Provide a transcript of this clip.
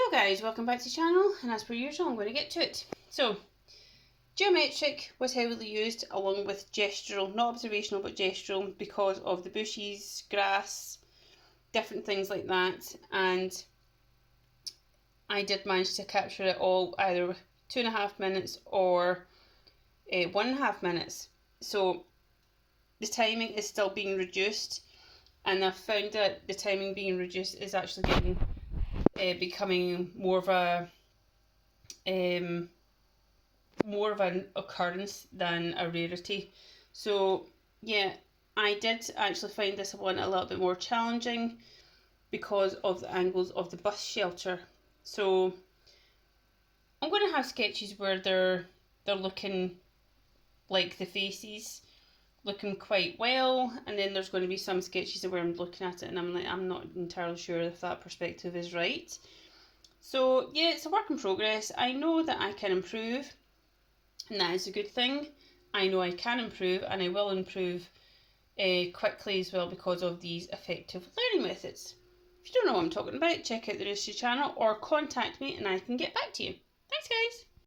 Hello guys, welcome back to the channel, and as per usual I'm going to get to it. So, geometric was heavily used along with gestural, not observational but gestural, because of the bushes, grass, different things like that, and I did manage to capture it all either 2.5 minutes or 1.5 minutes. So the timing is still being reduced, and I've found that the timing being reduced is actually getting becoming more of an occurrence than a rarity. So yeah, I did actually find this one a little bit more challenging because of the angles of the bus shelter. So I'm going to have sketches where they're looking like the faces looking quite well, and then there's going to be some sketches where I'm looking at it and I'm not entirely sure if that perspective is right. So yeah, it's a work in progress. I know that I can improve, and that is a good thing. I know I can improve, and I will improve quickly as well because of these effective learning methods. If you don't know what I'm talking about, check out the rest of the channel or contact me and I can get back to you. Thanks guys!